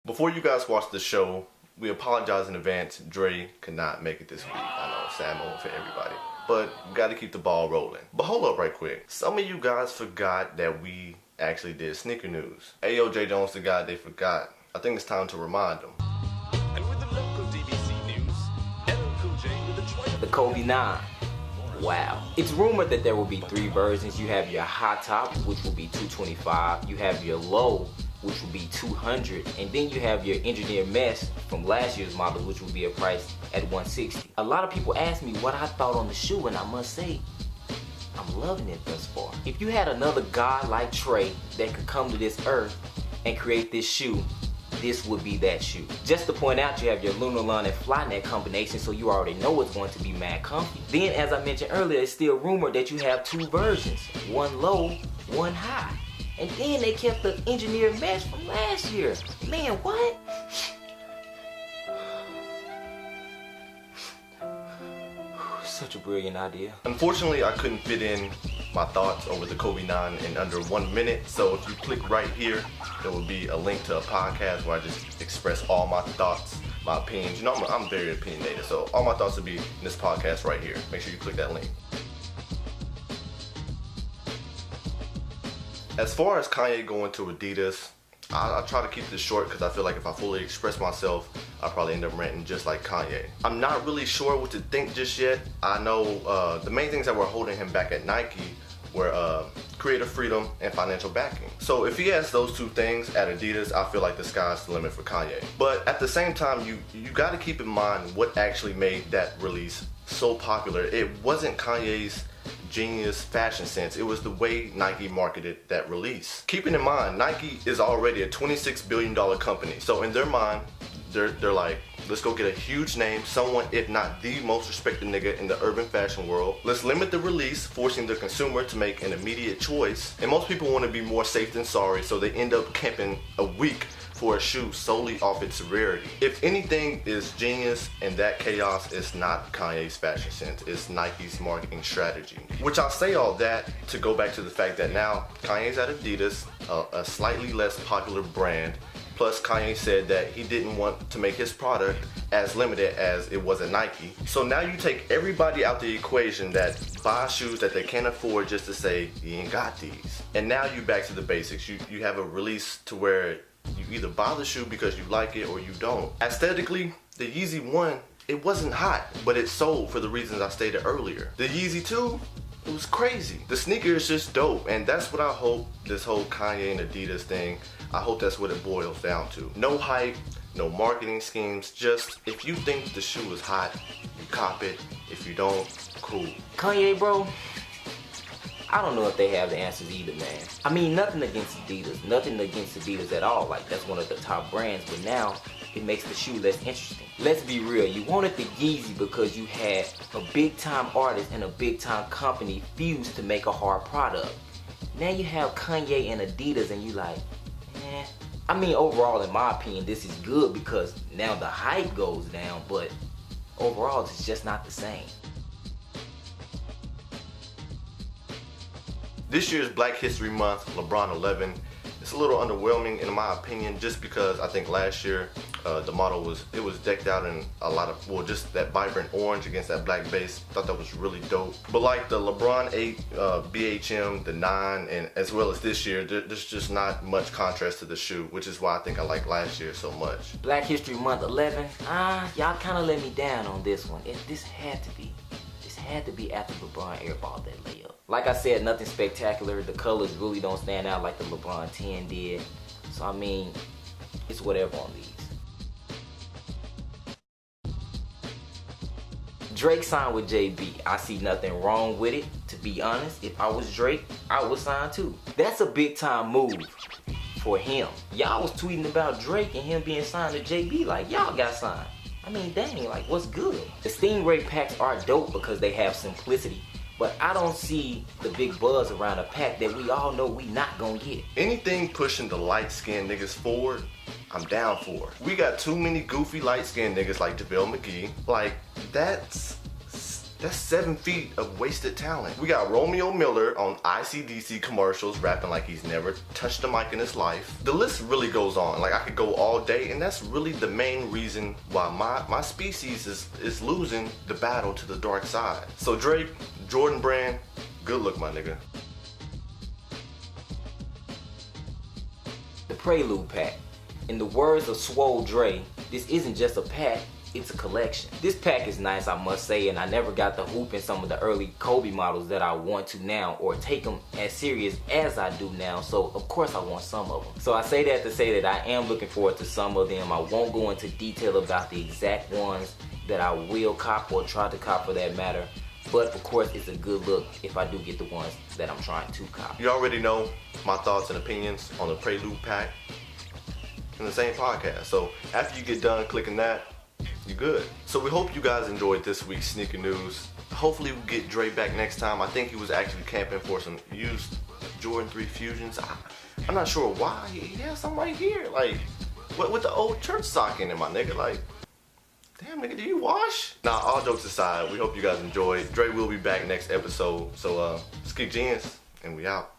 Before you guys watch the show, we apologize in advance. Dre could not make it this week. I know, sad moment for everybody. But we gotta keep the ball rolling. But hold up right quick. Some of you guys forgot that we actually did sneaker news. Ayo, J. Jones, the guy they forgot. I think it's time to remind them. And with the local DBC news, LL Cool J with the The Kobe 9. Wow. It's rumored that there will be 3 versions. You have your high top, which will be $225. You have your low, which will be $200, and then you have your engineer mesh from last year's model, which will be a price at $160. A lot of people ask me what I thought on the shoe, and I must say, I'm loving it thus far. If you had another god like Trey that could come to this earth and create this shoe, this would be that shoe. Just to point out, you have your Lunarlon and Flynet combination, so you already know it's going to be mad comfy. Then, as I mentioned earlier, it's still rumored that you have 2 versions, one low, one high. And then they kept the engineered mesh from last year. Man, what? Such a brilliant idea. Unfortunately, I couldn't fit in my thoughts over the Kobe 9 in under 1 minute. So if you click right here, there will be a link to a podcast where I just express all my thoughts, my opinions. You know, I'm very opinionated, so all my thoughts will be in this podcast right here. Make sure you click that link. As far as Kanye going to Adidas, I try to keep this short because I feel like if I fully express myself, I'll probably end up ranting just like Kanye. I'm not really sure what to think just yet. I know the main things that were holding him back at Nike were creative freedom and financial backing. So if he has those 2 things at Adidas, I feel like the sky's the limit for Kanye. But at the same time, you got to keep in mind what actually made that release so popular. It wasn't Kanye's genius fashion sense, it was the way Nike marketed that release. Keeping in mind, Nike is already a $26 billion company, so in their mind, they're like, let's go get a huge name, someone if not the most respected nigga in the urban fashion world. Let's limit the release, forcing the consumer to make an immediate choice. And most people want to be more safe than sorry, so they end up camping a week for a shoe solely off its rarity. If anything is genius in that chaos, it's not Kanye's fashion sense, it's Nike's marketing strategy. Which I'll say all that to go back to the fact that now Kanye's at Adidas, a slightly less popular brand. Plus Kanye said that he didn't want to make his product as limited as it was at Nike. So now you take everybody out the equation that buy shoes that they can't afford just to say, you ain't got these. And now you back to the basics. You have a release to where you either buy the shoe because you like it or you don't. Aesthetically, the Yeezy 1, it wasn't hot, but it sold for the reasons I stated earlier. The Yeezy 2, it was crazy. The sneaker is just dope, and that's what I hope this whole Kanye and Adidas thing, I hope that's what it boils down to. No hype, no marketing schemes, just if you think the shoe is hot, you cop it. If you don't, cool. Kanye, bro, I don't know if they have the answers either, man. I mean, nothing against Adidas at all. Like, that's one of the top brands, but now it makes the shoe less interesting. Let's be real, you wanted the Yeezy because you had a big time artist and a big time company fused to make a hard product. Now you have Kanye and Adidas and you like, eh. I mean, overall, in my opinion, this is good because now the hype goes down, but overall, it's just not the same. This year's Black History Month, LeBron 11, it's a little underwhelming in my opinion, just because I think last year the model was decked out in a lot of, well, just that vibrant orange against that black base. Thought that was really dope. But like the LeBron 8 BHM, the 9, and as well as this year, there's just not much contrast to the shoe, which is why I think I like last year so much. Black History Month 11, y'all kind of let me down on this one. This had to be after LeBron airballed that layup. Like I said, nothing spectacular. The colors really don't stand out like the LeBron 10 did. So I mean, it's whatever on these. Drake signed with JB. I see nothing wrong with it. To be honest, if I was Drake, I would sign too. That's a big time move for him. Y'all was tweeting about Drake and him being signed to JB like y'all got signed. I mean, dang, like, what's good? The Stingray packs are dope because they have simplicity, but I don't see the big buzz around a pack that we all know we not gonna get. Anything pushing the light-skinned niggas forward, I'm down for. We got too many goofy light-skinned niggas like JaVale McGee. Like, that's That's 7 feet of wasted talent. We got Romeo Miller on ICDC commercials rapping like he's never touched a mic in his life. The list really goes on. Like, I could go all day, and that's really the main reason why my species is losing the battle to the dark side. So Drake, Jordan Brand, good look, my nigga. The Prelude pack. In the words of Swole Dre, this isn't just a pack, it's a collection. This pack is nice, I must say, and I never got the hoop in some of the early Kobe models that I want to now, or take them as serious as I do now, so of course I want some of them. So I say that to say that I am looking forward to some of them. I won't go into detail about the exact ones that I will cop or try to cop for that matter, but of course it's a good look if I do get the ones that I'm trying to cop. You already know my thoughts and opinions on the Prelude pack in the same podcast, so after you get done clicking that, you're good. So we hope you guys enjoyed this week's sneaker news. Hopefully we get Dre back next time. I think he was actually camping for some used Jordan 3 Fusions. I'm not sure why. He has some right here. Like, what with the old church sock in it, my nigga? Like, damn nigga, do you wash? Nah, all jokes aside, we hope you guys enjoyed. Dre will be back next episode. So, let's kick jeans, and we out.